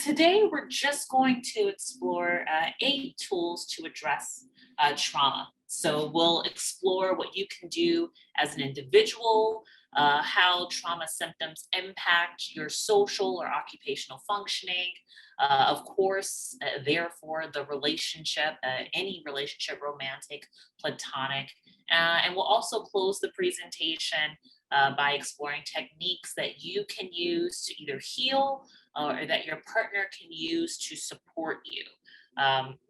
Today, we're just going to explore 8 tools to address trauma. So we'll explore what you can do as an individual, how trauma symptoms impact your social or occupational functioning. Of course, therefore, the relationship, any relationship, romantic, platonic. And we'll also close the presentation by exploring techniques that you can use to either heal or that your partner can use to support you,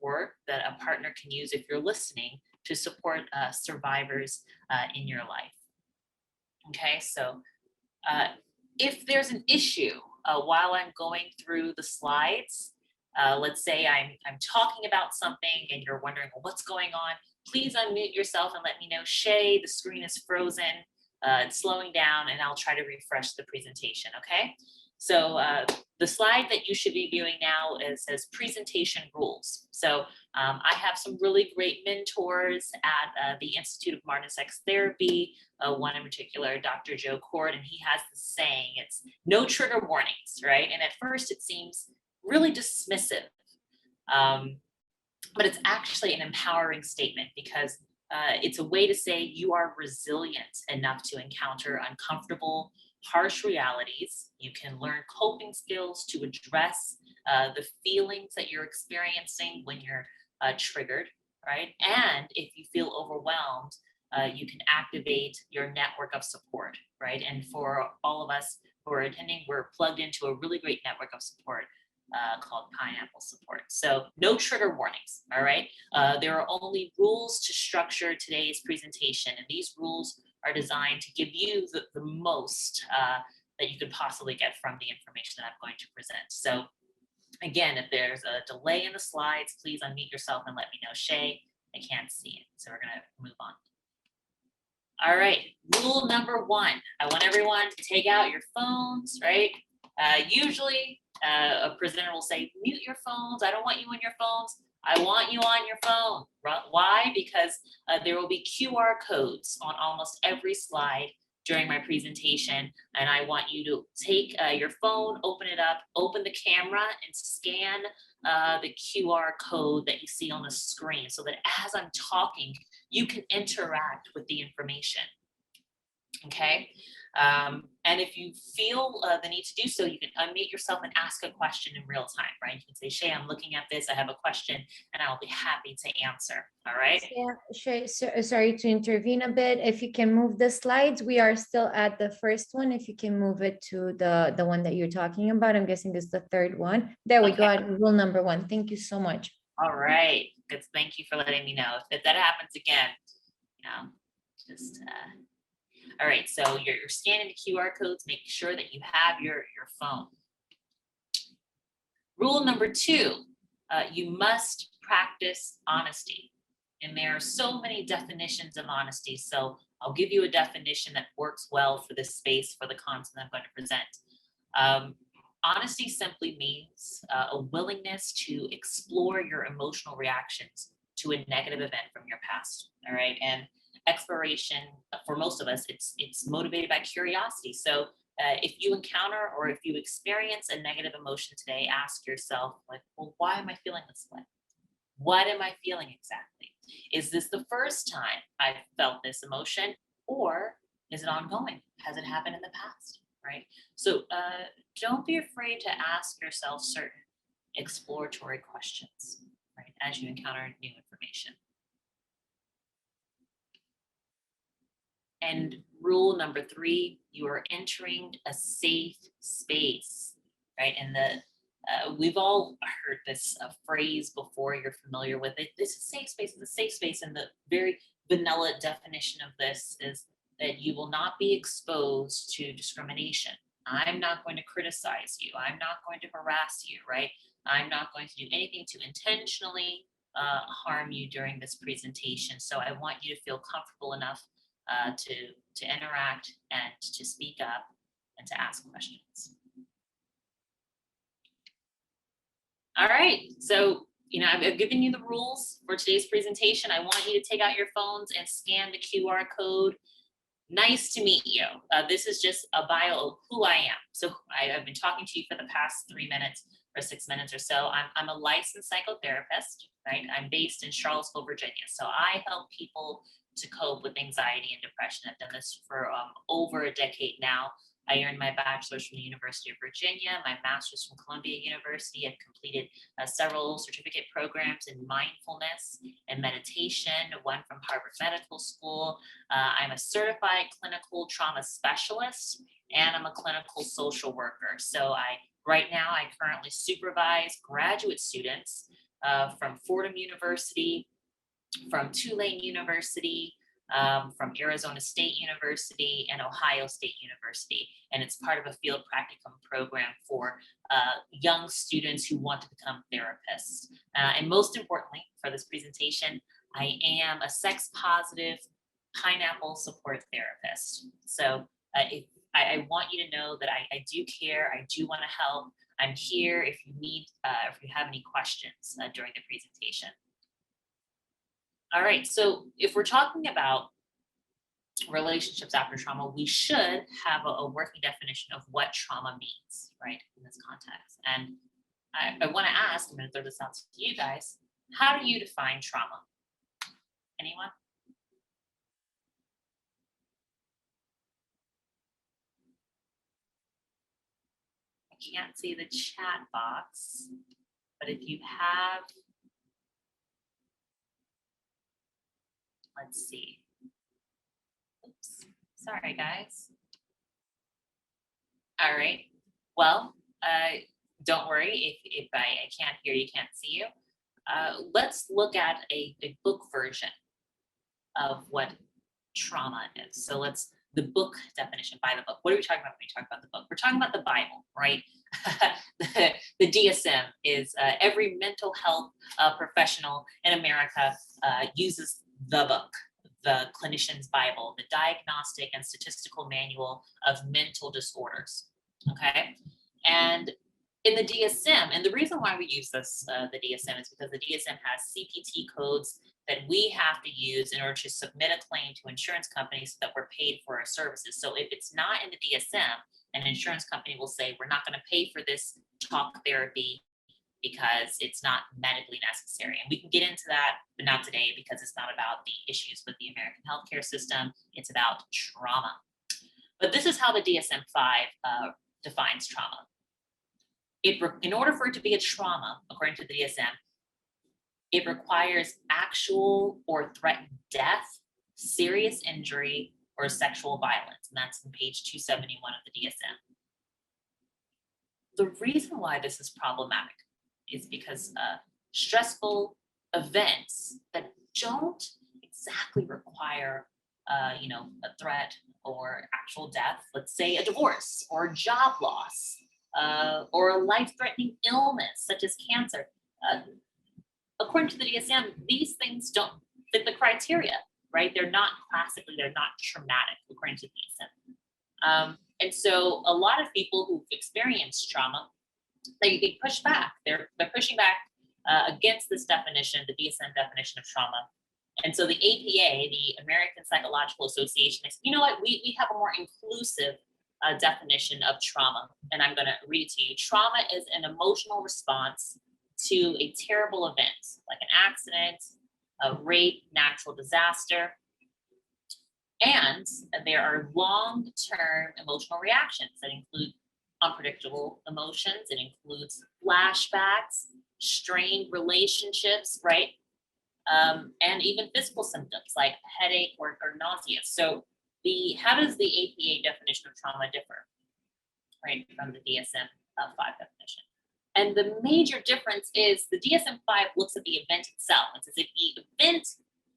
or that a partner can use if you're listening to support survivors in your life. Okay, so if there's an issue while I'm going through the slides, let's say I'm talking about something and you're wondering, well, what's going on? Please unmute yourself and let me know. Shea, the screen is frozen. It's slowing down, and I'll try to refresh the presentation, okay? So the slide that you should be viewing now says presentation rules. So I have some really great mentors at the Institute of Martin Sex Therapy, one in particular, Dr. Joe Cord, and he has this saying, it's no trigger warnings, right? And at first it seems really dismissive, but it's actually an empowering statement because it's a way to say you are resilient enough to encounter uncomfortable, harsh realities. You can learn coping skills to address the feelings that you're experiencing when you're triggered, right? And if you feel overwhelmed, you can activate your network of support, right? And for all of us who are attending, we're plugged into a really great network of support called Pineapple Support. So no trigger warnings, all right? There are only rules to structure today's presentation, and these rules are designed to give you the most that you could possibly get from the information that I'm going to present. So again, if there's a delay in the slides, please unmute yourself and let me know. Shea, I can't see it, so we're gonna move on. All right, rule number 1. I want everyone to take out your phones, right? Usually a presenter will say, mute your phones. I don't want you on your phones. I want you on your phone. Why? Because there will be QR codes on almost every slide during my presentation. And I want you to take your phone, open it up, open the camera and scan the QR code that you see on the screen so that as I'm talking, you can interact with the information. Okay. And if you feel the need to do so, you can unmute yourself and ask a question in real time, right? You can say, Shea, I'm looking at this, I have a question, and I'll be happy to answer, all right? Yeah, Shea, sorry to intervene a bit. If you can move the slides, we are still at the first one. If you can move it to the one that you're talking about, I'm guessing this is the third one. There we go, rule number 1. Thank you so much. All right, good. Thank you for letting me know. If that happens again, just... All right, so you're scanning the QR codes, make sure that you have your phone. Rule number 2, you must practice honesty. And there are so many definitions of honesty. So I'll give you a definition that works well for this space, for the content I'm going to present. Honesty simply means a willingness to explore your emotional reactions to a negative event from your past, all right? And exploration, for most of us, it's motivated by curiosity. So if you encounter or if you experience a negative emotion today, ask yourself, like, well, why am I feeling this way? What am I feeling exactly? Is this the first time I've felt this emotion, or is it ongoing? Has it happened in the past, right? So don't be afraid to ask yourself certain exploratory questions, right, as you encounter new information. And rule number 3, you are entering a safe space, right? And we've all heard this phrase before, you're familiar with it. This is a safe space. It's a safe space. And the very vanilla definition of this is that you will not be exposed to discrimination. I'm not going to criticize you. I'm not going to harass you, right? I'm not going to do anything to intentionally harm you during this presentation. So I want you to feel comfortable enough to interact and to speak up and to ask questions. All right, so I've given you the rules for today's presentation. I want you to take out your phones and scan the QR code. Nice to meet you. This is just a bio of who I am. So I've been talking to you for the past 3 minutes. or 6 minutes or so. I'm a licensed psychotherapist, right? I'm based in Charlottesville, Virginia. So I help people to cope with anxiety and depression. I've done this for over a decade now. I earned my bachelor's from the University of Virginia, my master's from Columbia University. I've completed several certificate programs in mindfulness and meditation, one from Harvard Medical School. I'm a certified clinical trauma specialist, and I'm a clinical social worker. So right now, I currently supervise graduate students from Fordham University, from Tulane University, from Arizona State University, and Ohio State University. And it's part of a field practicum program for young students who want to become therapists. And most importantly, for this presentation, I am a sex positive pineapple support therapist. So I want you to know that I do care. I do want to help. I'm here if you need, if you have any questions during the presentation. All right, so if we're talking about relationships after trauma, we should have a working definition of what trauma means, right, in this context. And I want to ask, I'm going to throw this out to you guys, how do you define trauma? Anyone? I can't see the chat box, but if you have, let's see. Oops, sorry guys. All right, well, don't worry if I can't hear you, can't see you. Let's look at a book version of what trauma is. So the book definition by the book. What are we talking about when we talk about the book? We're talking about the Bible, right? the DSM is every mental health professional in America uses the book, the clinician's Bible, the Diagnostic and Statistical Manual of Mental Disorders. Okay. And in the DSM, and the reason why we use this, the DSM, is because the DSM has CPT codes that we have to use in order to submit a claim to insurance companies so that we're paid for our services. So if it's not in the DSM, an insurance company will say, we're not going to pay for this talk therapy because it's not medically necessary. And we can get into that, but not today because it's not about the issues with the American healthcare system. It's about trauma. But this is how the DSM-5 defines trauma. In order for it to be a trauma, according to the DSM, it requires actual or threatened death, serious injury, or sexual violence. And that's on page 271 of the DSM. The reason why this is problematic is because stressful events that don't exactly require a threat or actual death, let's say a divorce or job loss, or a life-threatening illness such as cancer. According to the DSM, these things don't fit the criteria, right? They're not traumatic, according to the DSM. And so a lot of people who've experienced trauma, they push back. They're pushing back against this definition, the DSM definition of trauma. And so the APA, the American Psychological Association, is, you know what, we have a more inclusive definition of trauma. And I'm going to read it to you. Trauma is an emotional response to a terrible event, like an accident, a rape, natural disaster. And there are long-term emotional reactions that include unpredictable emotions. It includes flashbacks, strained relationships, right? And even physical symptoms like headache or nausea. So how does the APA definition of trauma differ, right, from the DSM-5 definition? And the major difference is the DSM-5 looks at the event itself. It says if the event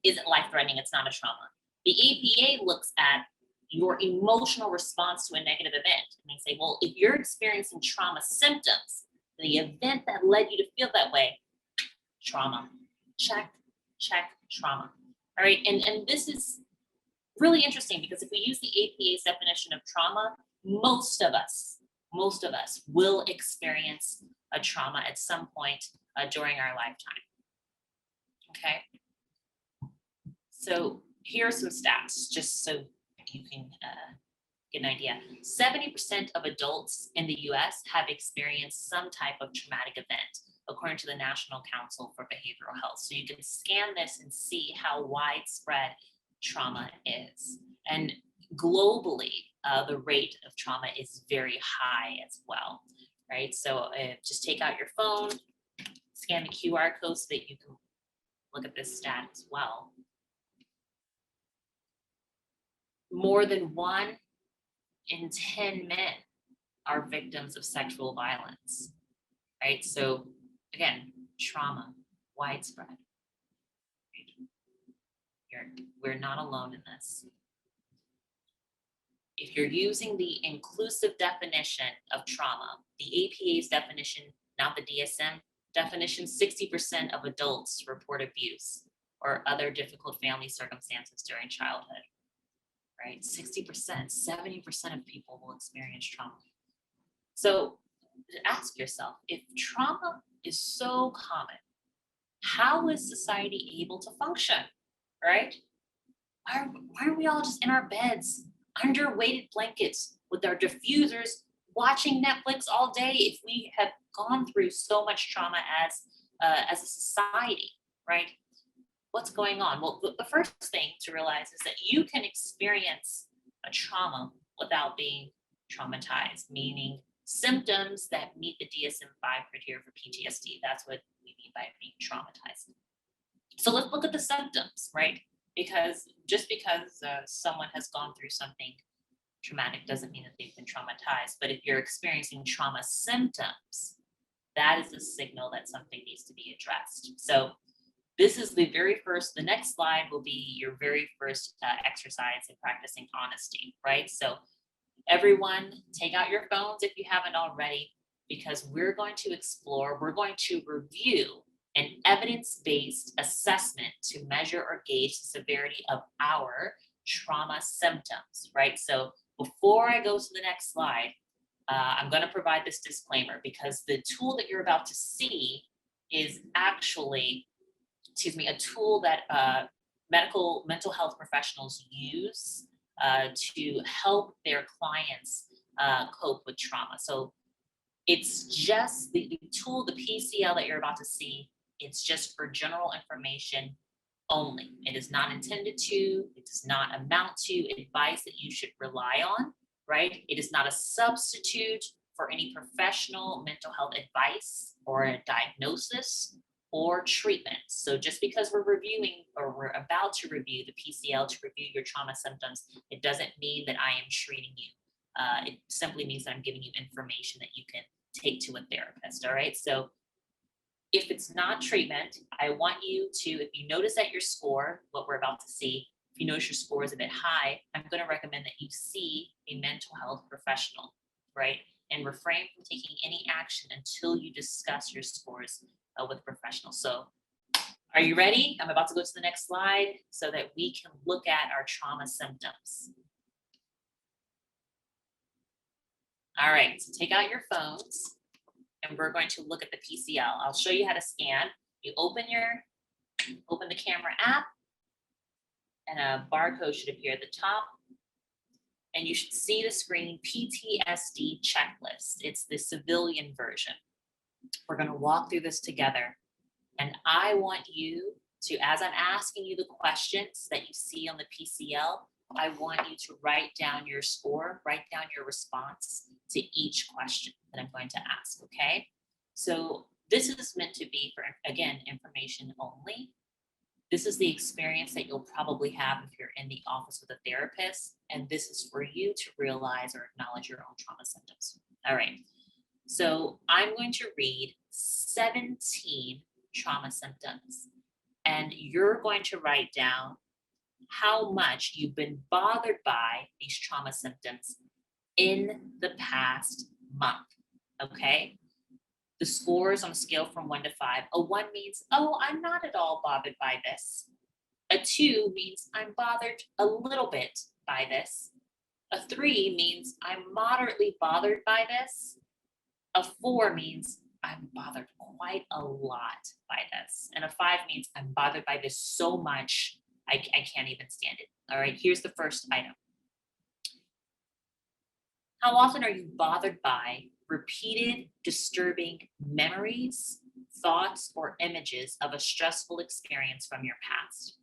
isn't life-threatening, it's not a trauma. The APA looks at your emotional response to a negative event. And they say, well, if you're experiencing trauma symptoms, the event that led you to feel that way, trauma. Check, trauma. All right, and this is really interesting because if we use the APA's definition of trauma, most of us will experience a trauma at some point during our lifetime. Okay. So here are some stats, just so you can get an idea. 70% of adults in the US have experienced some type of traumatic event, according to the National Council for Behavioral Health. So you can scan this and see how widespread trauma is. And globally, the rate of trauma is very high as well, right? So just take out your phone, scan the QR code so that you can look at this stat as well. More than 1 in 10 men are victims of sexual violence, right? So again, trauma, widespread. We're not alone in this. If you're using the inclusive definition of trauma, the APA's definition, not the DSM definition, 60% of adults report abuse or other difficult family circumstances during childhood, right? 60%, 70% of people will experience trauma. So ask yourself, if trauma is so common, how is society able to function, right? Why aren't we all just in our beds, under weighted blankets, with our diffusers, watching Netflix all day if we have gone through so much trauma as a society, right? What's going on? Well, the first thing to realize is that you can experience a trauma without being traumatized, meaning symptoms that meet the DSM-5 criteria for PTSD. That's what we mean by being traumatized. So let's look at the symptoms, right? Because just because someone has gone through something traumatic doesn't mean that they've been traumatized. But if you're experiencing trauma symptoms, that is a signal that something needs to be addressed. So this is the next slide will be your very first exercise in practicing honesty, right? So everyone, take out your phones if you haven't already, because we're going to review an evidence-based assessment to measure or gauge the severity of our trauma symptoms, right? So before I go to the next slide, I'm going to provide this disclaimer because the tool that you're about to see is actually, a tool that mental health professionals use to help their clients cope with trauma. So it's just the tool, the PCL that you're about to see, it's just for general information only. It is not intended to, it does not amount to advice that you should rely on, right? It is not a substitute for any professional mental health advice or a diagnosis or treatment. So just because we're reviewing or we're about to review the PCL to review your trauma symptoms, it doesn't mean that I am treating you. It simply means that I'm giving you information that you can take to a therapist, all right? So if it's not treatment, I want you to, if you notice that your score, what we're about to see, if you notice your score is a bit high, I'm going to recommend that you see a mental health professional, right? And refrain from taking any action until you discuss your scores with professionals. So are you ready? I'm about to go to the next slide so that we can look at our trauma symptoms. All right, so take out your phones and we're going to look at the PCL. I'll show you how to scan. You open the camera app and a barcode should appear at the top. And you should see the screen PTSD checklist. It's the civilian version. We're going to walk through this together. And I want you to, as I'm asking you the questions that you see on the PCL, I want you to write down your score, write down your response to each question that I'm going to ask, okay? So this is meant to be for, again, information only. This is the experience that you'll probably have if you're in the office with a therapist, and this is for you to realize or acknowledge your own trauma symptoms. All right, so I'm going to read 17 trauma symptoms, and you're going to write down how much you've been bothered by these trauma symptoms in the past month, okay? The scores on a scale from 1 to 5. A 1 means, oh, I'm not at all bothered by this. A 2 means I'm bothered a little bit by this. A 3 means I'm moderately bothered by this. A 4 means I'm bothered quite a lot by this. And a 5 means I'm bothered by this so much, I can't even stand it. All right, here's the first item. How often are you bothered by repeated disturbing memories, thoughts, or images of a stressful experience from your past?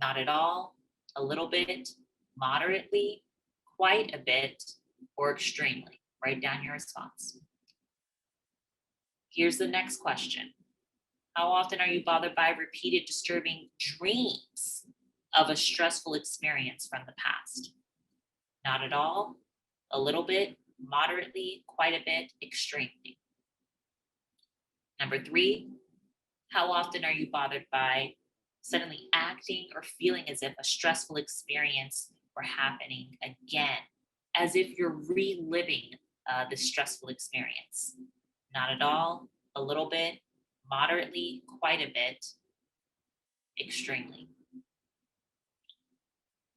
Not at all, a little bit, moderately, quite a bit, or extremely. Write down your response. Here's the next question. How often are you bothered by repeated disturbing dreams of a stressful experience from the past? Not at all, a little bit, moderately, quite a bit, extremely. Number three, how often are you bothered by suddenly acting or feeling as if a stressful experience were happening again, as if you're reliving this stressful experience? Not at all, a little bit, moderately, quite a bit, extremely.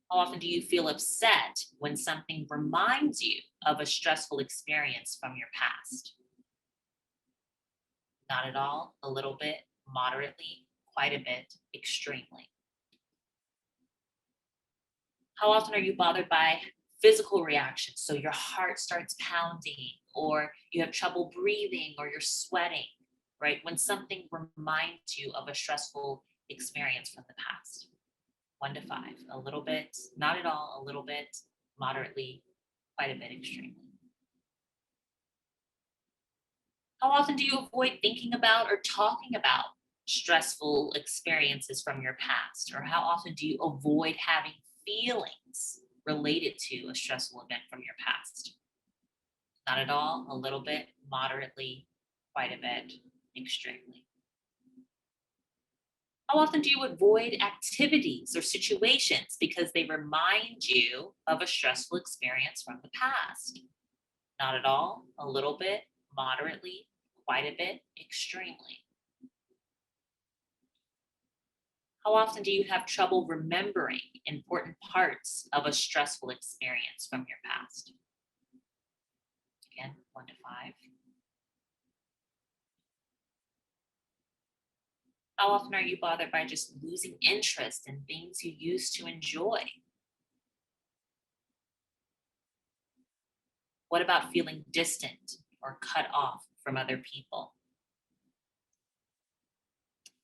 How often do you feel upset when something reminds you of a stressful experience from your past? Not at all, a little bit, moderately, quite a bit, extremely. How often are you bothered by physical reactions? So your heart starts pounding, or you have trouble breathing, or you're sweating, right? When something reminds you of a stressful experience from the past. 1 to 5, a little bit, not at all, a little bit, moderately, quite a bit, extremely. How often do you avoid thinking about or talking about stressful experiences from your past? Or how often do you avoid having feelings related to a stressful event from your past? Not at all, a little bit, moderately, quite a bit, extremely. How often do you avoid activities or situations because they remind you of a stressful experience from the past? Not at all, a little bit, moderately, quite a bit, extremely. How often do you have trouble remembering important parts of a stressful experience from your past? Again, 1 to 5. How often are you bothered by just losing interest in things you used to enjoy? What about feeling distant or cut off from other people?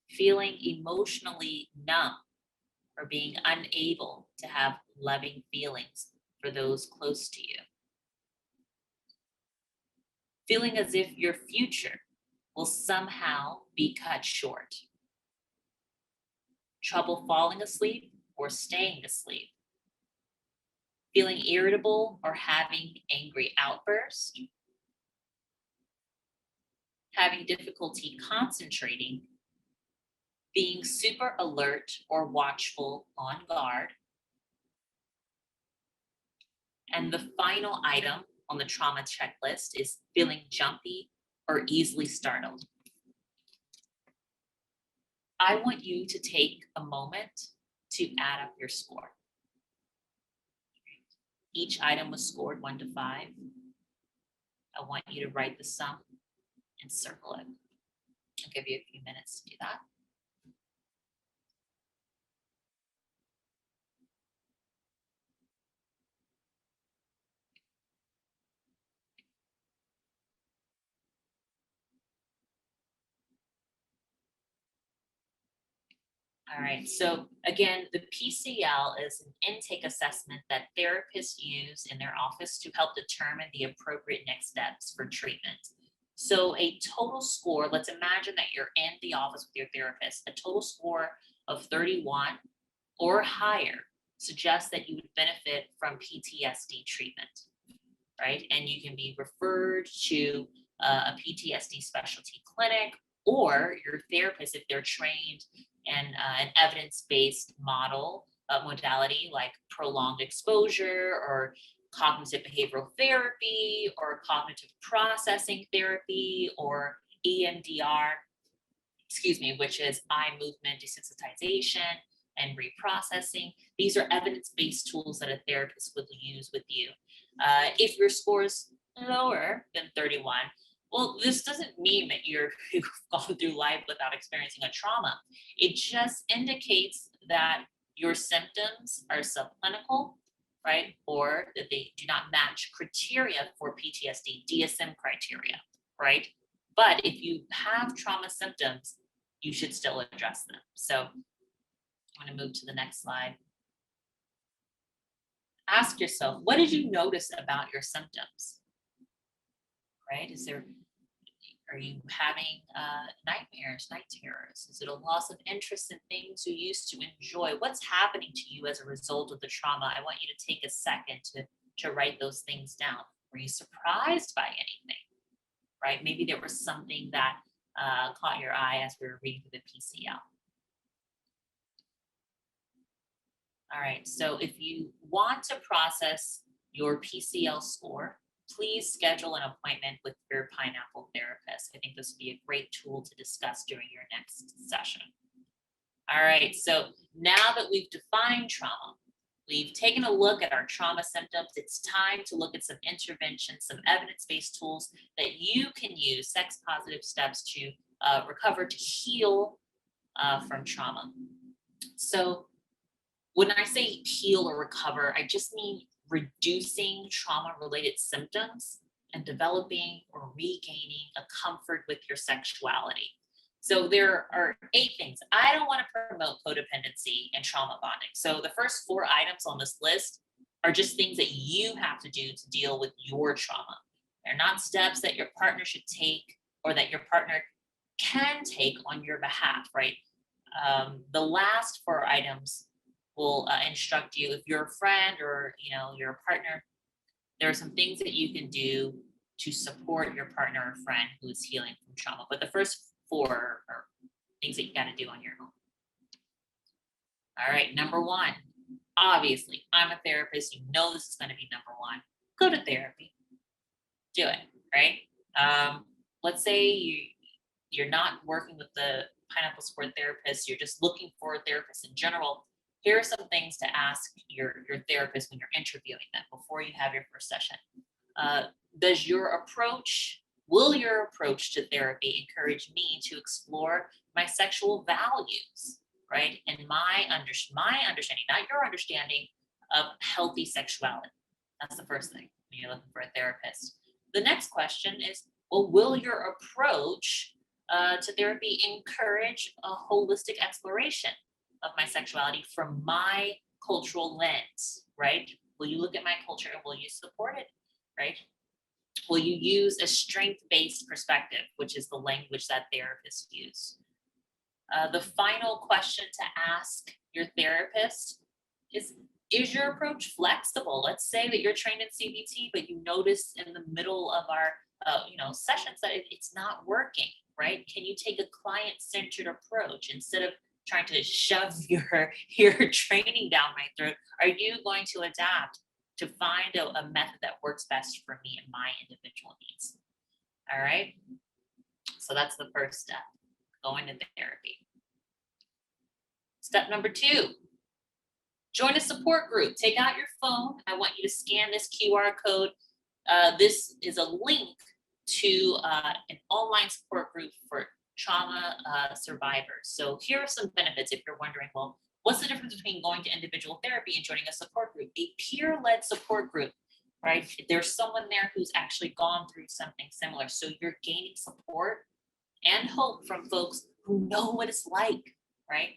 Feeling emotionally numb or being unable to have loving feelings for those close to you? Feeling as if your future will somehow be cut short? Trouble falling asleep or staying asleep? Feeling irritable or having angry outbursts? Having difficulty concentrating? Being super alert or watchful on guard? And the final item on the trauma checklist is feeling jumpy or easily startled. I want you to take a moment to add up your score. Each item was scored 1 to 5. I want you to write the sum and circle it. I'll give you a few minutes to do that. All right, so again, the PCL is an intake assessment that therapists use in their office to help determine the appropriate next steps for treatment. So, a total score, let's imagine that you're in the office with your therapist, a total score of 31 or higher suggests that you would benefit from PTSD treatment, right? And you can be referred to a PTSD specialty clinic, or your therapist, if they're trained in an evidence-based modality like prolonged exposure or cognitive behavioral therapy or cognitive processing therapy or EMDR, which is eye movement desensitization and reprocessing. These are evidence-based tools that a therapist would use with you. If your score is lower than 31, well, this doesn't mean that you've gone through life without experiencing a trauma. It just indicates that your symptoms are subclinical right? Or that they do not match criteria for PTSD, DSM criteria, right? But if you have trauma symptoms, you should still address them. So I'm going to move to the next slide. Ask yourself, what did you notice about your symptoms? Right? Are you having nightmares, night terrors? Is it a loss of interest in things you used to enjoy? What's happening to you as a result of the trauma? I want you to take a second to write those things down. Were you surprised by anything? Right? Maybe there was something that caught your eye as we were reading through the PCL. All right, so if you want to process your PCL score, please schedule an appointment with your Pineapple therapist. I think this would be a great tool to discuss during your next session. All right, so now that we've defined trauma, we've taken a look at our trauma symptoms, it's time to look at some interventions, some evidence-based tools that you can use, sex-positive steps to recover, to heal from trauma. So when I say heal or recover, I just mean reducing trauma-related symptoms and developing or regaining a comfort with your sexuality. So there are 8 things. I don't want to promote codependency and trauma bonding. So the first 4 items on this list are just things that you have to do to deal with your trauma. They're not steps that your partner should take or that your partner can take on your behalf, right? The last 4 items will instruct you if you're a friend or your partner. There are some things that you can do to support your partner or friend who is healing from trauma, but the first 4 are things that you got to do on your own. All right, number 1, obviously I'm a therapist, you know this is going to be number 1. Go to therapy. Do it, right? Let's say you're not working with the Pineapple Support therapist, you're just looking for a therapist in general. Here are some things to ask your therapist when you're interviewing them before you have your first session. Will your approach to therapy encourage me to explore my sexual values, right? And my understanding, not your understanding, of healthy sexuality. That's the first thing when you're looking for a therapist. The next question is, well, will your approach to therapy encourage a holistic exploration of my sexuality from my cultural lens, right? Will you look at my culture and will you support it, right? Will you use a strength-based perspective, which is the language that therapists use? The final question to ask your therapist is your approach flexible? Let's say that you're trained in CBT, but you notice in the middle of our sessions that it's not working, right? Can you take a client-centered approach instead of trying to shove your training down my throat? Are you going to adapt to find a method that works best for me and my individual needs? All right. So that's the first step, going to therapy. Step number 2, join a support group. Take out your phone. I want you to scan this QR code. This is a link to an online support group for trauma survivors. So here are some benefits if you're wondering, well, what's the difference between going to individual therapy and joining a support group? A peer-led support group, right? There's someone there who's actually gone through something similar. So you're gaining support and hope from folks who know what it's like, right?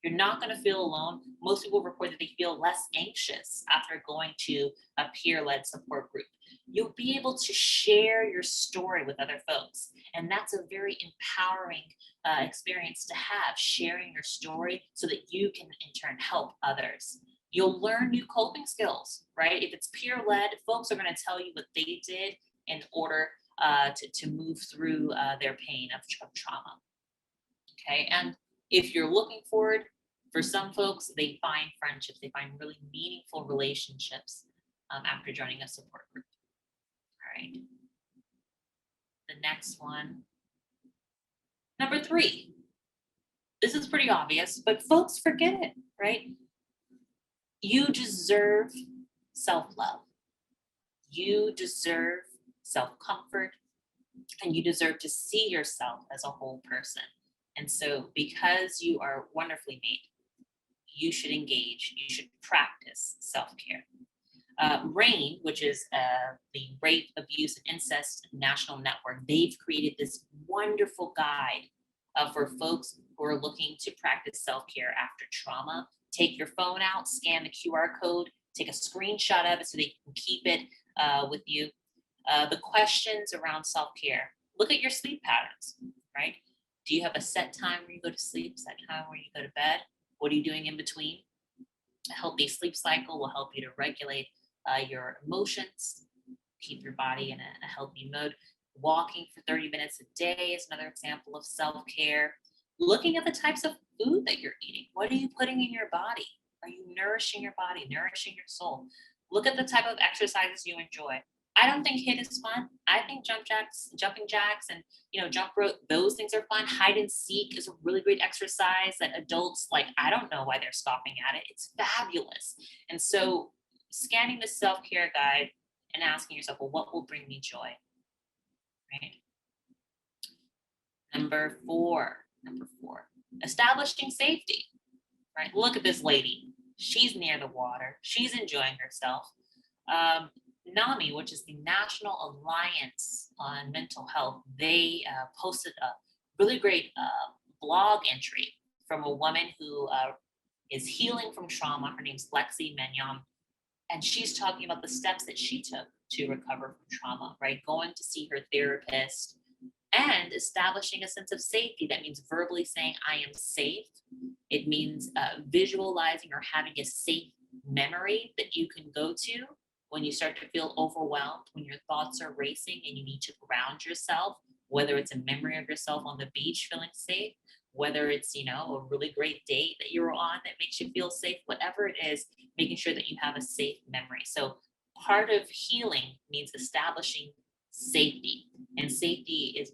You're not going to feel alone. Most people report that they feel less anxious after going to a peer-led support group. You'll be able to share your story with other folks. And that's a very empowering experience to have, sharing your story so that you can in turn help others. You'll learn new coping skills, right? If it's peer-led, folks are going to tell you what they did in order to move through their pain of trauma. Okay, and if you're looking forward, for some folks, they find friendships, they find really meaningful relationships after joining a support group. All right. The next one. Number 3. This is pretty obvious, but folks forget it, right? You deserve self-love. You deserve self-comfort, and you deserve to see yourself as a whole person. And so because you are wonderfully made, you should engage, you should practice self-care. RAIN, which is the Rape, Abuse, and Incest National Network, they've created this wonderful guide for folks who are looking to practice self-care after trauma. Take your phone out, scan the QR code, take a screenshot of it so that you can keep it with you. The questions around self-care. Look at your sleep patterns, right? Do you have a set time where you go to sleep, set time where you go to bed? What are you doing in between? A healthy sleep cycle will help you to regulate your emotions, keep your body in a healthy mode. Walking for 30 minutes a day is another example of self care. Looking at the types of food that you're eating. What are you putting in your body? Are you nourishing your body, nourishing your soul? Look at the type of exercises you enjoy. I don't think HIIT is fun. I think jumping jacks, and jump rope. Those things are fun. Hide and seek is a really great exercise that adults like. I don't know why they're scoffing at it. It's fabulous. And so, scanning the self care guide and asking yourself, well, what will bring me joy? Right. Number four, establishing safety. Right. Look at this lady. She's near the water. She's enjoying herself. NAMI, which is the National Alliance on Mental Health, they posted a really great blog entry from a woman who is healing from trauma. Her name's Lexi Mignon, and she's talking about the steps that she took to recover from trauma, right? Going to see her therapist and establishing a sense of safety. That means verbally saying, I am safe. It means visualizing or having a safe memory that you can go to when you start to feel overwhelmed, when your thoughts are racing and you need to ground yourself, whether it's a memory of yourself on the beach feeling safe, whether it's, a really great date that you were on that makes you feel safe, whatever it is, making sure that you have a safe memory. So part of healing means establishing safety, and safety is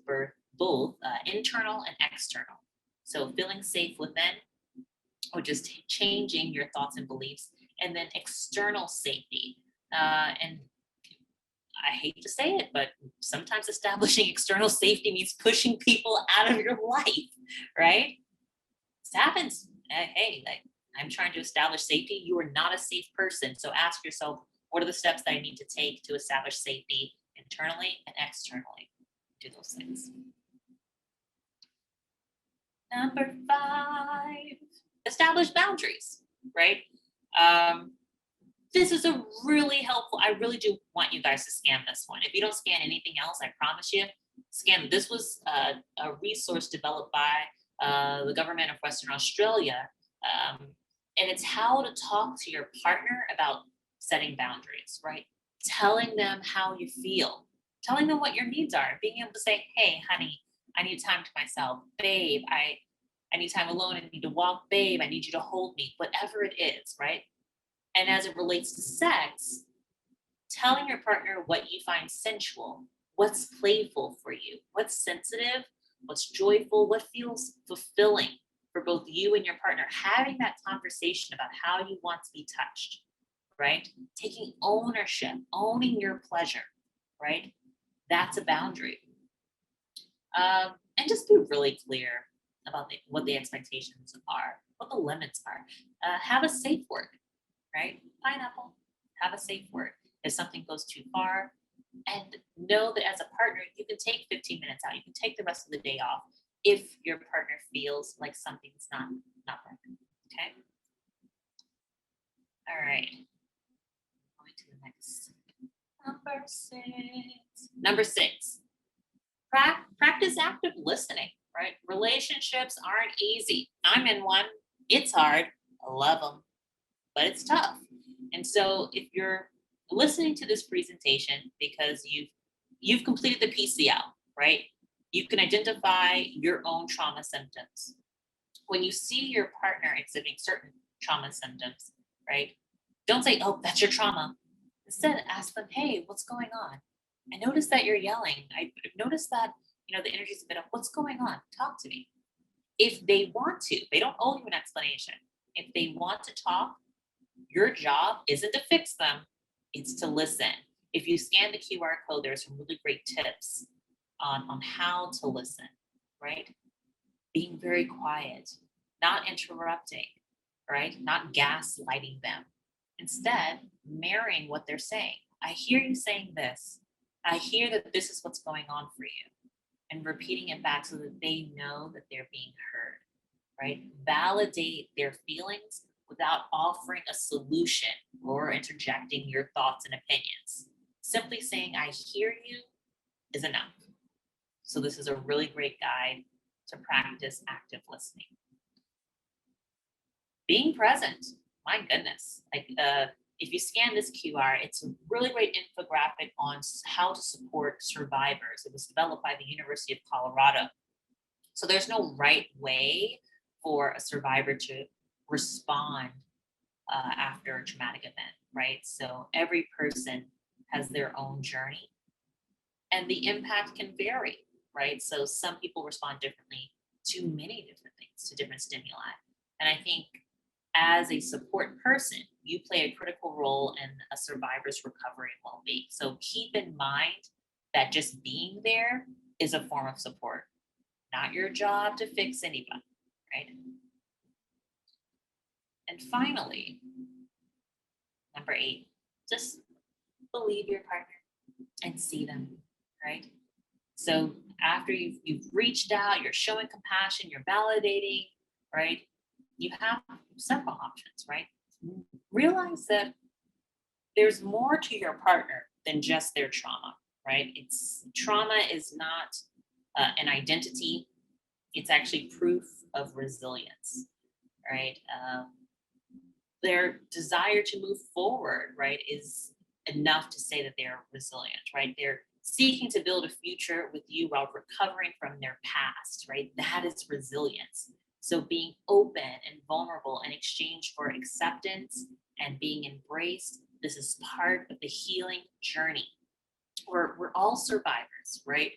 both internal and external. So feeling safe within, or just changing your thoughts and beliefs, and then external safety. And I hate to say it, but sometimes establishing external safety means pushing people out of your life, right? This happens. Hey, I'm trying to establish safety. You are not a safe person. So ask yourself, what are the steps that I need to take to establish safety internally and externally? Do those things. Number 5, establish boundaries, right? This is a really helpful. I really do want you guys to scan this one. If you don't scan anything else, I promise you, scan. This was a resource developed by the government of Western Australia, and it's how to talk to your partner about setting boundaries, right? Telling them how you feel, telling them what your needs are, being able to say, "Hey, honey, I need time to myself, babe. I need time alone. I need to walk, babe. I need you to hold me." Whatever it is, right? And as it relates to sex, telling your partner what you find sensual, what's playful for you, what's sensitive, what's joyful, what feels fulfilling for both you and your partner. Having that conversation about how you want to be touched, right? Taking ownership, owning your pleasure, right? That's a boundary. And just be really clear about what the expectations are, what the limits are. Have a safe word, right? Pineapple, have a safe word. If something goes too far, and know that as a partner, you can take 15 minutes out. You can take the rest of the day off if your partner feels like something's not working. Okay. All right. Going to the next. Number six. Practice active listening. Right. Relationships aren't easy. I'm in one. It's hard. I love them, but it's tough. And so if you're listening to this presentation because you've completed the PCL, right? You can identify your own trauma symptoms. When you see your partner exhibiting certain trauma symptoms, right? Don't say, "Oh, that's your trauma." Instead, ask them, "Hey, what's going on? I noticed that you're yelling. I noticed that, the energy's a bit up. What's going on? Talk to me." If they want to, they don't owe you an explanation. If they want to talk, your job isn't to fix them, it's to listen. If you scan the QR code, there's some really great tips on how to listen, right? Being very quiet, not interrupting, right? Not gaslighting them, Instead, marrying what they're saying. I hear you saying this. I hear that this is what's going on for you. And repeating it back so that they know that they're being heard, right? Validate their feelings without offering a solution or interjecting your thoughts and opinions. Simply saying, I hear you is enough. So, this is a really great guide to practice active listening. Being present, my goodness. If you scan this QR, it's a really great infographic on how to support survivors. It was developed by the University of Colorado. So there's no right way for a survivor to respond after a traumatic event, right? So every person has their own journey, and the impact can vary, right? So some people respond differently to many different things, to different stimuli. And I think as a support person, you play a critical role in a survivor's recovery and well-being. So keep in mind that just being there is a form of support, not your job to fix anybody, right? And finally, number 8, just believe your partner and see them, right? So after you've reached out, you're showing compassion, you're validating, right? You have several options, right? Realize that there's more to your partner than just their trauma, right? Trauma is not an identity. It's actually proof of resilience, right? Their desire to move forward, right, is enough to say that they're resilient, right? They're seeking to build a future with you while recovering from their past, right? That is resilience. So being open and vulnerable in exchange for acceptance and being embraced, this is part of the healing journey. We're all survivors, right?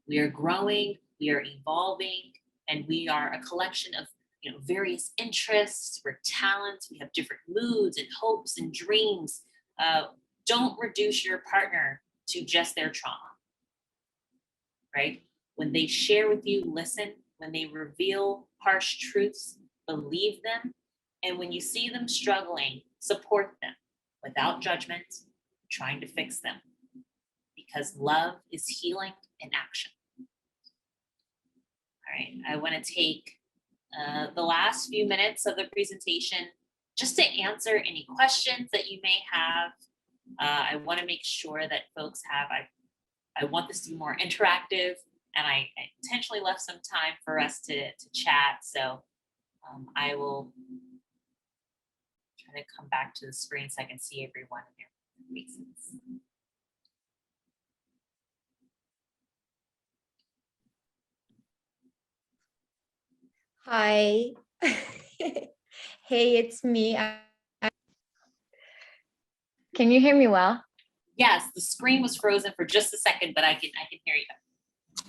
We are growing, we are evolving, and we are a collection of various interests, we're talents, we have different moods and hopes and dreams. Don't reduce your partner to just their trauma, right? When they share with you, listen. When they reveal harsh truths, believe them. And when you see them struggling, support them without judgment, trying to fix them. Because love is healing in action. All right, I want to take the last few minutes of the presentation just to answer any questions that you may have. I want to make sure that folks have, I want this to be more interactive, and I intentionally left some time for us to chat. So I will try to come back to the screen so I can see everyone in their faces. Hi. Hey, it's me. Can you hear me well? Yes, the screen was frozen for just a second, but I can hear you.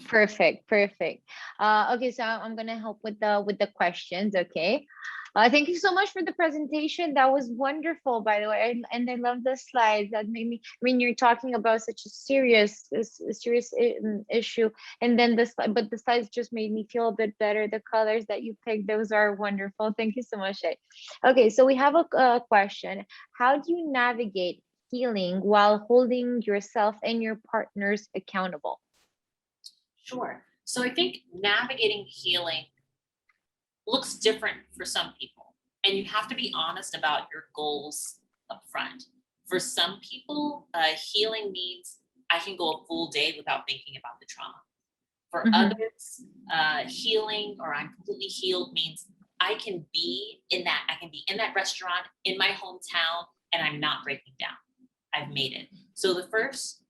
Perfect. Okay, so I'm gonna help with the questions. Okay. Thank you so much for the presentation. That was wonderful, by the way, and I love the slides. That made me. I mean, you're talking about such a serious issue, and then but the slides just made me feel a bit better. The colors that you picked, those are wonderful. Thank you so much, Shea. Okay, so we have a question. How do you navigate healing while holding yourself and your partners accountable? Sure. So I think navigating healing looks different for some people, and you have to be honest about your goals up front. For some people, healing means I can go a full day without thinking about the trauma. For others, healing or I'm completely healed means I can be in that restaurant in my hometown and I'm not breaking down. I've made it. So the first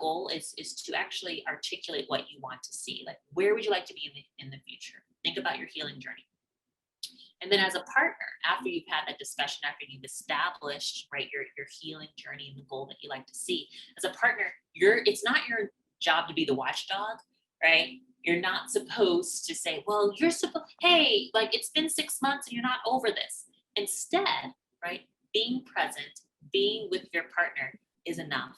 goal is to actually articulate what you want to see. Like, where would you like to be in the future? Think about your healing journey. And then as a partner, after you've had that discussion, after you've established, right, your healing journey and the goal that you like to see, as a partner, it's not your job to be the watchdog, right? You're not supposed to say, well, hey, like it's been 6 months and you're not over this. Instead, right, being present, being with your partner is enough,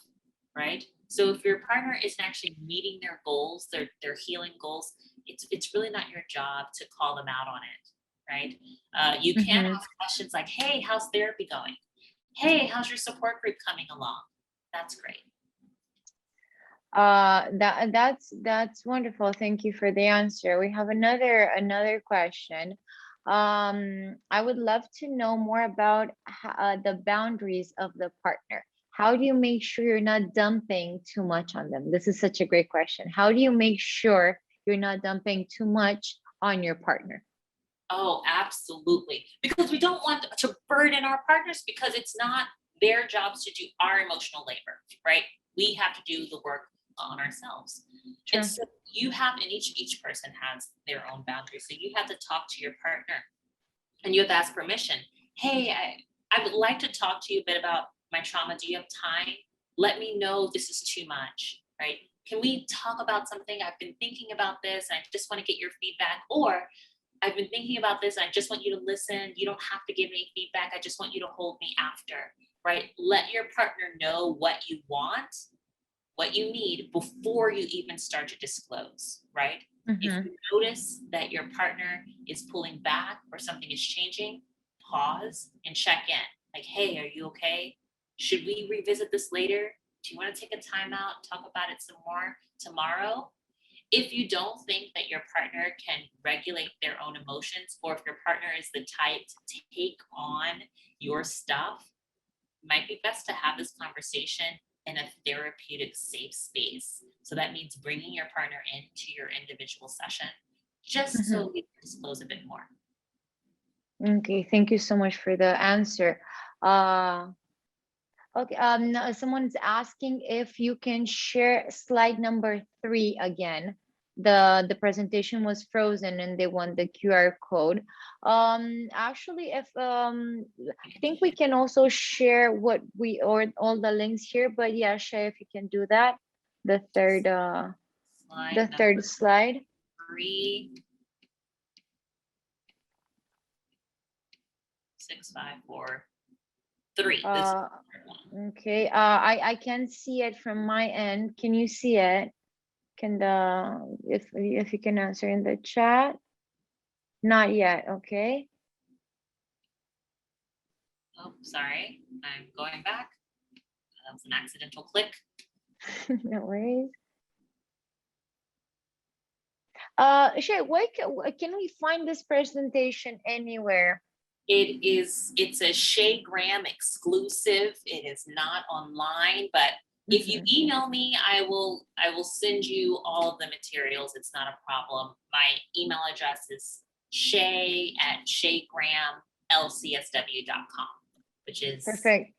right? So if your partner isn't actually meeting their goals, their healing goals, it's really not your job to call them out on it, right? You can ask questions like, hey, how's therapy going? Hey, how's your support group coming along? That's great. That's wonderful. Thank you for the answer. We have another question. I would love to know more about the boundaries of the partner. How do you make sure you're not dumping too much on them? This is such a great question. How do you make sure you're not dumping too much on your partner? Oh, absolutely. Because we don't want to burden our partners because it's not their jobs to do our emotional labor, right? We have to do the work on ourselves. And Sure. so you have, and each person has their own boundaries. So you have to talk to your partner and you have to ask permission. Hey, I would like to talk to you a bit about my trauma. Do you have time? Let me know if this is too much, right? Can we talk about something? I've been thinking about this and I just want to get your feedback. Or I've been thinking about this and I just want you to listen. You don't have to give me feedback. I just want you to hold me after, right? Let your partner know what you want, what you need before you even start to disclose, right? If Mm-hmm. you notice that your partner is pulling back or something is changing, pause and check in. Like, hey, are you okay? Should we revisit this later? Do you want to take a time out, talk about it some more tomorrow? If you don't think that your partner can regulate their own emotions, or if your partner is the type to take on your stuff, it might be best to have this conversation in a therapeutic safe space. So that means bringing your partner into your individual session just Mm-hmm. so you can disclose a bit more. Okay, thank you so much for the answer. Uh, Okay, someone's asking if you can share slide number 3 again. The presentation was frozen and they want the QR code. Actually, if I think we can also share what we or all the links here, but yeah, Shay, if you can do that. The third Slide the number third slide. 3, 6, 5, 4, 3. This is Uh, the third one. okay, I can see it from my end. Can you see it? Can the if you can answer in the chat? Not yet, okay. Oh, sorry. I'm going back. That was an accidental click. No worries. Shay, can we find this presentation anywhere? It's a Shea Graham exclusive. It is not online, but if you Mhm. email me, I will send you all of the materials. It's not a problem. My email address is shay@shaygrahamlcsw.com, which is Perfect.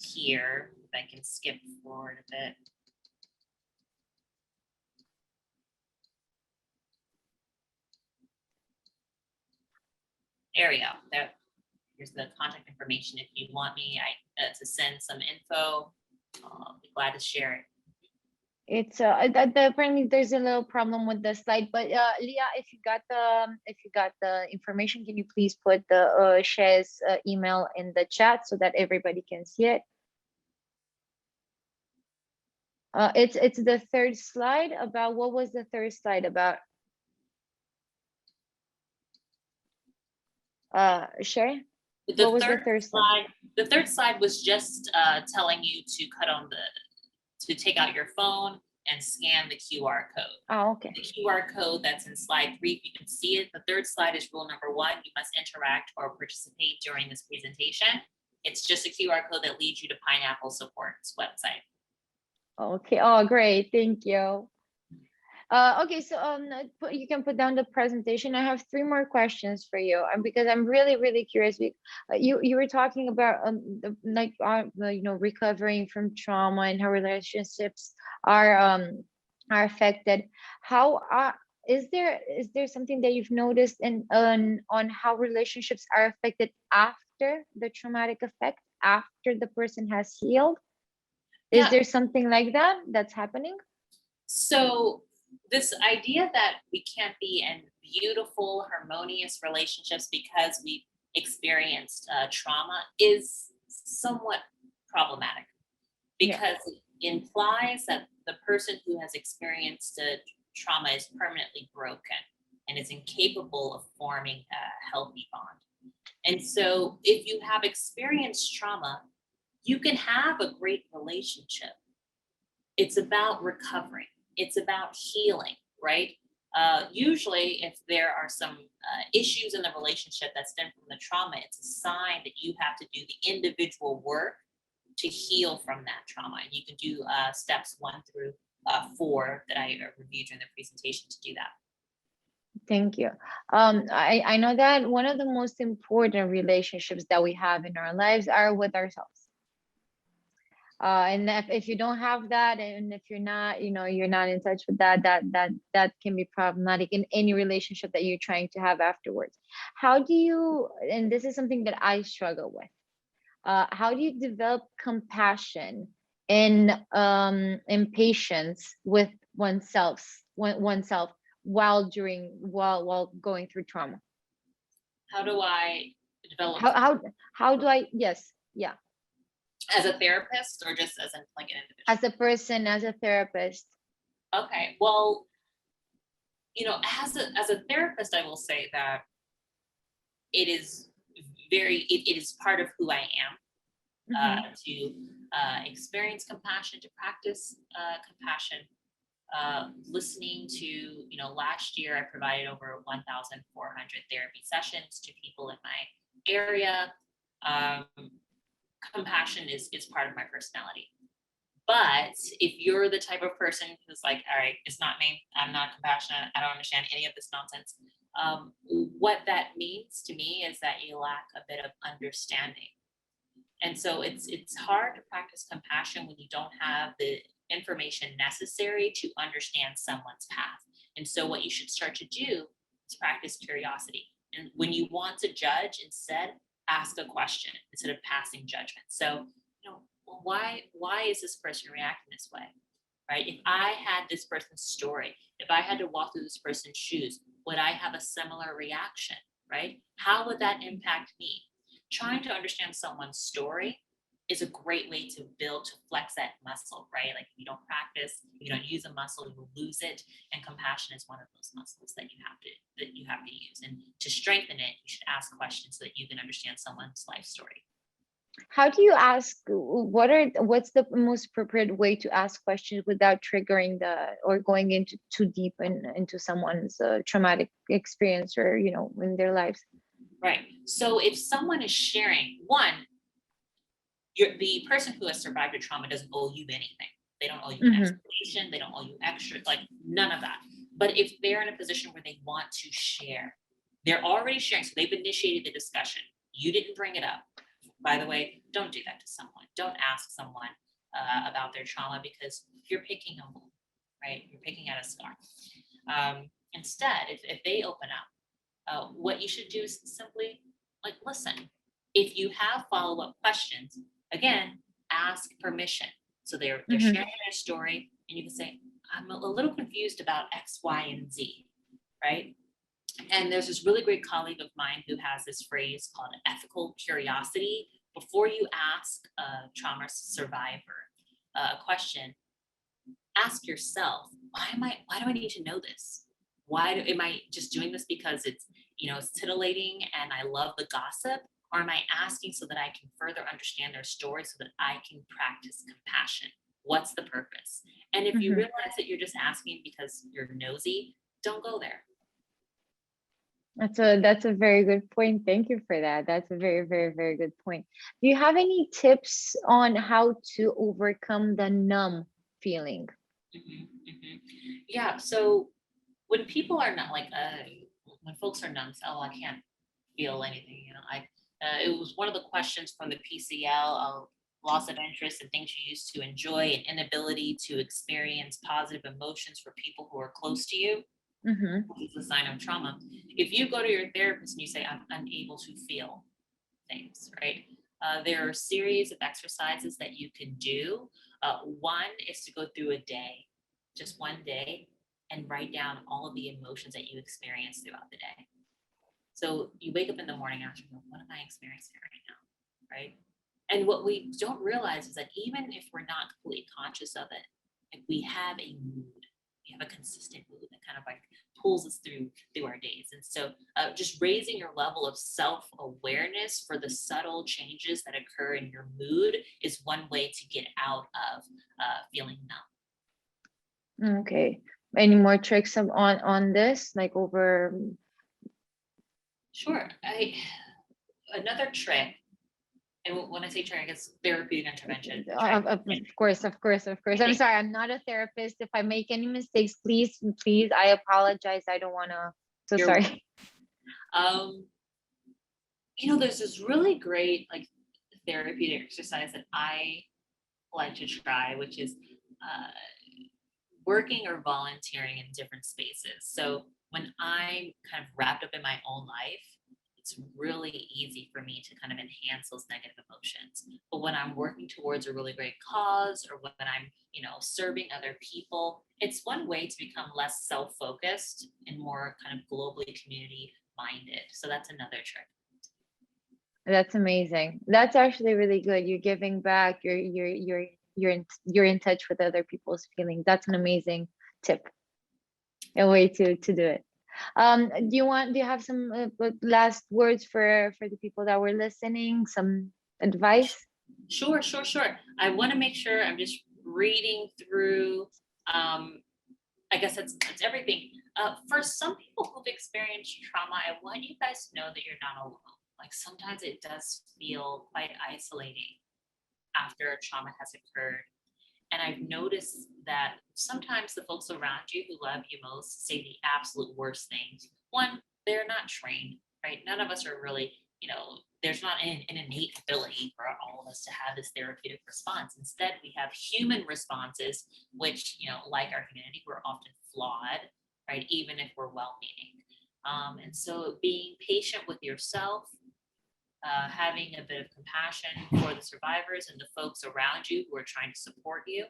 here. If I can skip forward a bit. There we go. Here's the contact information if you want me to send some info. I'll be glad to share it. It's apparently there's a little problem with the slide, but Leah, if you got the information, can you please put the Shay's email in the chat so that everybody can see it? It's the third slide about what was the third slide about? Shay, what The was the third third slide? slide, the third slide was just telling you to take out your phone and scan the QR code. Oh, okay. The QR code that's in slide 3, you can see it. The third slide is rule number 1. You must interact or participate during this presentation. It's just a QR code that leads you to Pineapple Support's website. Okay. Oh, great. Thank you. Okay, so you can put down the presentation. I have 3 more questions for you, because I'm really curious. You were talking about recovering from trauma and how relationships are affected. How is there something that you've noticed on how relationships are affected after the traumatic effect, after the person has healed? Is Yeah. there something like that that's happening? So this idea that we can't be in beautiful, harmonious relationships because we've experienced trauma is somewhat problematic Yeah. because it implies that the person who has experienced a trauma is permanently broken and is incapable of forming a healthy bond. And so if you have experienced trauma, you can have a great relationship. It's about recovering, it's about healing, right? Usually, if there are some issues in the relationship that stem from the trauma, it's a sign that you have to do the individual work to heal from that trauma. And you can do steps 1 through 4 that I reviewed during the presentation to do that. Thank you. I know that one of the most important relationships that we have in our lives are with ourselves. And if you don't have that, and if you're not, you're not in touch with that can be problematic in any relationship that you're trying to have afterwards. How do you, and this is something that I struggle with, how do you develop compassion and patience with oneself while going through trauma? How do I develop How do I, yes, yeah, as a therapist or just as like an individual? as a person, as a therapist? Okay, well, as a therapist, I will say that it is it is part of who I am, to experience compassion, to practice compassion. Listening to, last year I provided over 1,400 therapy sessions to people in my area. Um, Compassion is part of my personality. But if you're the type of person who's like, all right, it's not me, I'm not compassionate, I don't understand any of this nonsense. What that means to me is that you lack a bit of understanding. And so it's hard to practice compassion when you don't have the information necessary to understand someone's path. And so what you should start to do is practice curiosity. And when you want to judge, instead ask a question instead of passing judgment. So, well, why is this person reacting this way? Right? If I had this person's story, if I had to walk through this person's shoes, would I have a similar reaction? Right? How would that impact me? Trying to understand someone's story is a great way to flex that muscle, right? Like if you don't practice, you don't use a muscle, you will lose it. And compassion is one of those muscles that you have to use. And to strengthen it, you should ask questions so that you can understand someone's life story. How do you ask, what's the most appropriate way to ask questions without triggering or going into too deep into someone's traumatic experience, or in their lives? Right. So if someone is sharing, the person who has survived a trauma doesn't owe you anything. They don't owe you an explanation. They don't owe you extra, like none of that. But if they're in a position where they want to share, they're already sharing. So they've initiated the discussion. You didn't bring it up. By the way, don't do that to someone. Don't ask someone about their trauma, because you're picking a wound, right? You're picking at a scar. Instead, if they open up, what you should do is simply listen. If you have follow-up questions, again, ask permission. So they're sharing their story, and you can say, I'm a little confused about X, Y, and Z, right? And there's this really great colleague of mine who has this phrase called ethical curiosity. Before you ask a trauma survivor a question, ask yourself, why do I need to know this? Am I just doing this because it's titillating and I love the gossip? Or am I asking so that I can further understand their story so that I can practice compassion? What's the purpose? And if you realize that you're just asking because you're nosy, don't go there. That's a very good point. Thank you for that. That's a very, very, very good point. Do you have any tips on how to overcome the numb feeling? Yeah. So when people are not when folks are numb, oh, I can't feel anything. It was one of the questions from the PCL, loss of interest in things you used to enjoy, and inability to experience positive emotions for people who are close to you. It's a sign of trauma. If you go to your therapist and you say, I'm unable to feel things, right? There are a series of exercises that you can do. One is to go through a day, just one day, and write down all of the emotions that you experience throughout the day. So you wake up in the morning after, what am I experiencing right now, right? And what we don't realize is that even if we're not completely conscious of it, we have a mood. We have a consistent mood that kind of pulls us through our days. And so just raising your level of self-awareness for the subtle changes that occur in your mood is one way to get out of feeling numb. Okay. Any more tricks on this, like over? Sure. Another trick, and when I say trick, it's therapeutic intervention. Of course, of course, of course. I'm sorry, I'm not a therapist. If I make any mistakes, please, I apologize. I don't want to. So You're sorry. There's this really great like therapeutic exercise that I like to try, which is working or volunteering in different spaces. So when I'm kind of wrapped up in my own life, it's really easy for me to kind of enhance those negative emotions. But when I'm working towards a really great cause, or when I'm, serving other people, it's one way to become less self-focused and more kind of globally community minded. So that's another trick. That's amazing. That's actually really good. You're giving back. You're in touch with other people's feelings. That's an amazing tip. A way to do it. Do you have some last words for the people that were listening? Some advice? Sure. I want to make sure I'm just reading through. I guess that's everything. For some people who've experienced trauma, I want you guys to know that you're not alone. Like sometimes it does feel quite isolating after a trauma has occurred. And I've noticed that sometimes the folks around you who love you most say the absolute worst things. One, they're not trained, right? None of us are really, there's not an innate ability for all of us to have this therapeutic response. Instead, we have human responses, which, like our humanity, we're often flawed, right? Even if we're well-meaning. And so being patient with yourself, having a bit of compassion for the survivors and the folks around you who are trying to support you.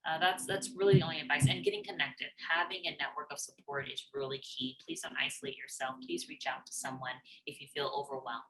That's really the only advice. And getting connected, having a network of support is really key. Please don't isolate yourself. Please reach out to someone if you feel overwhelmed.